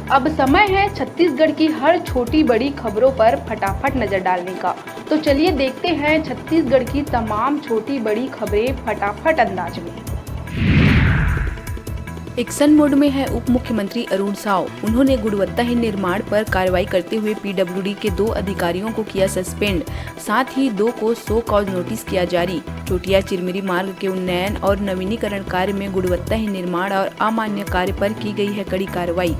अब समय है छत्तीसगढ़ की हर छोटी बड़ी खबरों पर फटाफट नजर डालने का। तो चलिए देखते हैं छत्तीसगढ़ की तमाम छोटी बड़ी खबरें फटाफट अंदाज में। एक्शन मोड में है उप मुख्यमंत्री अरुण साव। उन्होंने गुणवत्ताहीन निर्माण पर कार्रवाई करते हुए पीडब्ल्यूडी के 2 अधिकारियों को किया सस्पेंड, साथ ही 2 को शो कॉज नोटिस किया जारी। चोटिया चिरमिरी मार्ग के उन्नयन और नवीनीकरण कार्य में गुणवत्ताहीन निर्माण और अमान्य कार्य पर की गई है कड़ी कार्रवाई।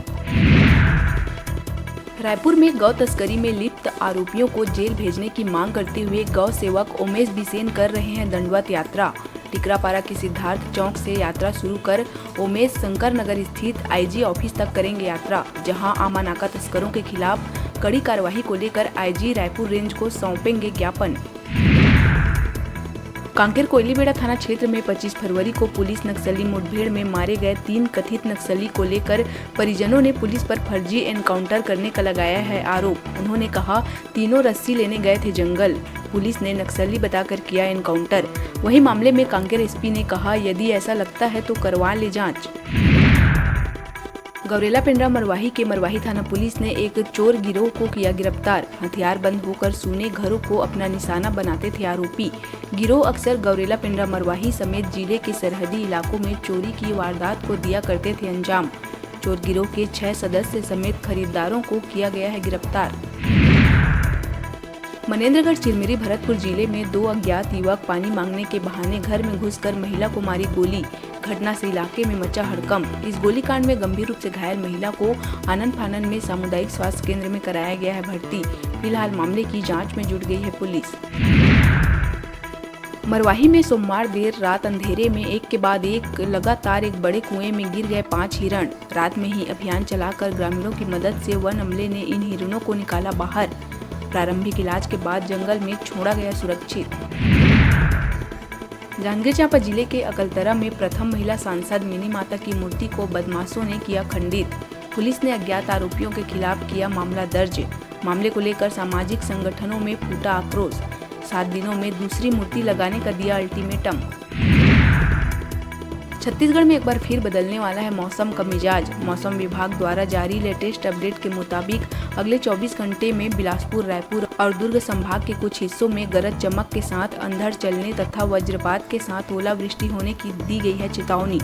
रायपुर में गौ तस्करी में लिप्त आरोपियों को जेल भेजने की मांग करते हुए गौ सेवक उमेश बिसेन कर रहे हैं दंडवत यात्रा। टिकरापारा के सिद्धार्थ चौक से यात्रा शुरू कर उमेश शंकर नगर स्थित आईजी ऑफिस तक करेंगे यात्रा, जहां आमानाका तस्करों के खिलाफ कड़ी कार्रवाई को लेकर आईजी रायपुर रेंज को सौंपेंगे ज्ञापन। कांकेर कोयलीबेड़ा थाना क्षेत्र में 25 फरवरी को पुलिस नक्सली मुठभेड़ में मारे गए 3 कथित नक्सली को लेकर परिजनों ने पुलिस पर फर्जी एनकाउंटर करने का लगाया है आरोप। उन्होंने कहा, तीनों रस्सी लेने गए थे जंगल, पुलिस ने नक्सली बताकर किया एनकाउंटर। वहीं मामले में कांकेर एसपी ने कहा, यदि ऐसा लगता है तो करवा ले जांच। गौरेला पेंड्रा मरवाही के मरवाही थाना पुलिस ने एक चोर गिरोह को किया गिरफ्तार। हथियार बंद होकर सूने घरों को अपना निशाना बनाते थे आरोपी। गिरोह अक्सर गौरेला पेंड्रा मरवाही समेत जिले के सरहदी इलाकों में चोरी की वारदात को दिया करते थे अंजाम। चोर गिरोह के 6 सदस्य समेत खरीदारों को किया गया है गिरफ्तार। मनेन्द्रगढ़ चिरमिरी भरतपुर जिले में 2 अज्ञात युवक पानी मांगने के बहाने घर में घुसकर महिला को मारी गोली। घटना से इलाके में मचा हड़कंप। इस गोलीकांड में गंभीर रूप से घायल महिला को आनन फानन में सामुदायिक स्वास्थ्य केंद्र में कराया गया है भर्ती। फिलहाल मामले की जांच में जुट गई है पुलिस। मरवाही में सोमवार देर रात अंधेरे में एक के बाद एक लगातार एक बड़े कुएं में गिर गए 5 हिरण। रात में ही अभियान चलाकर ग्रामीणों की मदद से वन अमले ने इन हिरणों को निकाला बाहर। प्रारंभिक इलाज के बाद जंगल में छोड़ा गया सुरक्षित। जांजगीर चांपा जिले के अकलतरा में प्रथम महिला सांसद मिनी माता की मूर्ति को बदमाशों ने किया खंडित। पुलिस ने अज्ञात आरोपियों के खिलाफ किया मामला दर्ज। मामले को लेकर सामाजिक संगठनों में फूटा आक्रोश। 7 दिनों में दूसरी मूर्ति लगाने का दिया अल्टीमेटम। छत्तीसगढ़ में एक बार फिर बदलने वाला है मौसम का मिजाज। मौसम विभाग द्वारा जारी लेटेस्ट अपडेट के मुताबिक अगले 24 घंटे में बिलासपुर, रायपुर और दुर्ग संभाग के कुछ हिस्सों में गरज चमक के साथ अंधड़ चलने तथा वज्रपात के साथ ओलावृष्टि होने की दी गई है चेतावनी।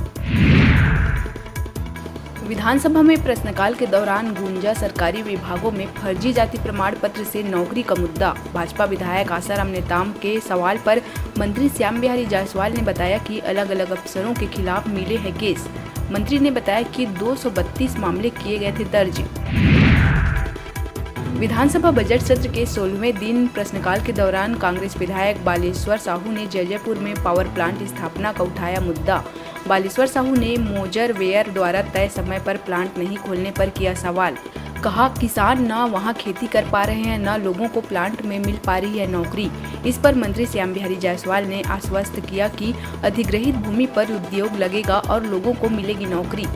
विधानसभा में प्रश्नकाल के दौरान गूंजा सरकारी विभागों में फर्जी जाति प्रमाण पत्र से नौकरी का मुद्दा। भाजपा विधायक आसाराम नेताम के सवाल पर मंत्री श्याम बिहारी जायसवाल ने बताया कि अलग अलग अफसरों के खिलाफ मिले हैं केस। मंत्री ने बताया कि 232 मामले किए गए थे दर्ज। विधानसभा बजट सत्र के 16वें दिन प्रश्नकाल के दौरान कांग्रेस विधायक बालेश्वर साहू ने जयजयपुर में पावर प्लांट स्थापना का उठाया मुद्दा। बालेश्वर साहू ने मोजर वेयर द्वारा तय समय पर प्लांट नहीं खोलने पर किया सवाल। कहा, किसान न वहां खेती कर पा रहे हैं, न लोगों को प्लांट में मिल पा रही है नौकरी। इस पर मंत्री श्याम बिहारी जायसवाल ने आश्वस्त किया कि अधिग्रहित भूमि पर उद्योग लगेगा और लोगों को मिलेगी नौकरी।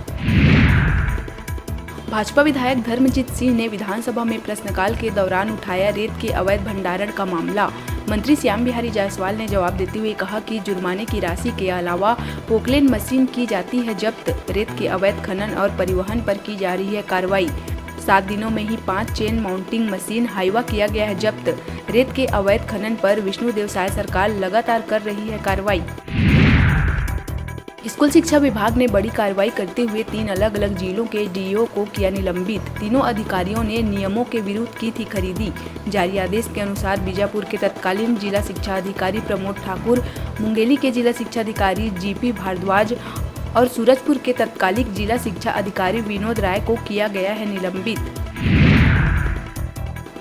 भाजपा विधायक धर्मजीत सिंह ने विधानसभा में प्रश्नकाल के दौरान उठाया रेत के अवैध भंडारण का मामला। मंत्री श्याम बिहारी जायसवाल ने जवाब देते हुए कहा कि जुर्माने की राशि के अलावा पोकलेन मशीन की जाती है जब्त। रेत के अवैध खनन और परिवहन पर की जा रही है कार्रवाई। 7 दिनों में ही 5 चेन माउंटिंग मशीन हाईवा किया गया है जब्त। रेत के अवैध खनन पर विष्णुदेव साय सरकार लगातार कर रही है कार्रवाई। स्कूल शिक्षा विभाग ने बड़ी कार्रवाई करते हुए 3 अलग अलग जिलों के डीईओ को किया निलंबित। तीनों अधिकारियों ने नियमों के विरुद्ध की थी खरीदी। जारी आदेश के अनुसार बीजापुर के तत्कालीन जिला शिक्षा अधिकारी प्रमोद ठाकुर, मुंगेली के जिला शिक्षा अधिकारी जीपी भारद्वाज और सूरजपुर के तत्कालिक जिला शिक्षा अधिकारी विनोद राय को किया गया है निलंबित।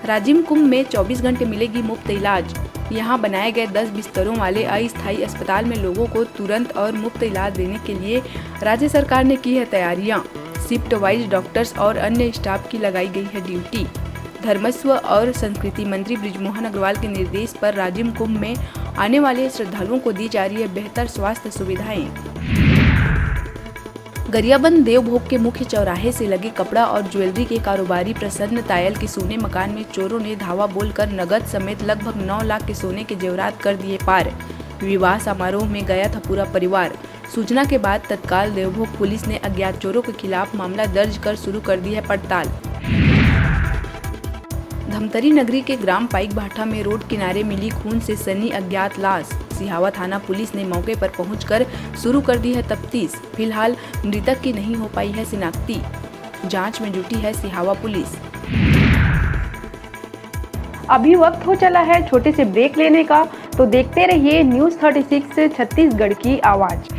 राजिम कुंभ में 24 घंटे मिलेगी मुफ्त इलाज। यहाँ बनाए गए 10 बिस्तरों वाले अस्थायी अस्पताल में लोगों को तुरंत और मुफ्त इलाज देने के लिए राज्य सरकार ने की है तैयारियां। शिफ्ट वाइज डॉक्टर्स और अन्य स्टाफ की लगाई गई है ड्यूटी। धर्मस्व और संस्कृति मंत्री बृजमोहन अग्रवाल के निर्देश पर राजिम कुंभ में आने वाले श्रद्धालुओं को दी जा रही है बेहतर स्वास्थ्य सुविधाएं। गरियाबंद देवभोग के मुख्य चौराहे से लगे कपड़ा और ज्वेलरी के कारोबारी प्रसन्न तायल के सोने मकान में चोरों ने धावा बोलकर नगद समेत लगभग 9 लाख के सोने के जेवरात कर दिए पार। विवाह समारोह में गया था पूरा परिवार। सूचना के बाद तत्काल देवभोग पुलिस ने अज्ञात चोरों के खिलाफ मामला दर्ज कर शुरू कर दी है पड़ताल। धमतरी नगरी के ग्राम पाइक भाठा में रोड किनारे मिली खून से सनी अज्ञात लाश। सिहावा थाना पुलिस ने मौके पर पहुंचकर शुरू कर दी है तफ्तीश। फिलहाल मृतक की नहीं हो पाई है शिनाख्ती। जांच में जुटी है सिहावा पुलिस। अभी वक्त हो चला है छोटे से ब्रेक लेने का, तो देखते रहिए न्यूज़ 36 छत्तीसगढ़ की आवाज़।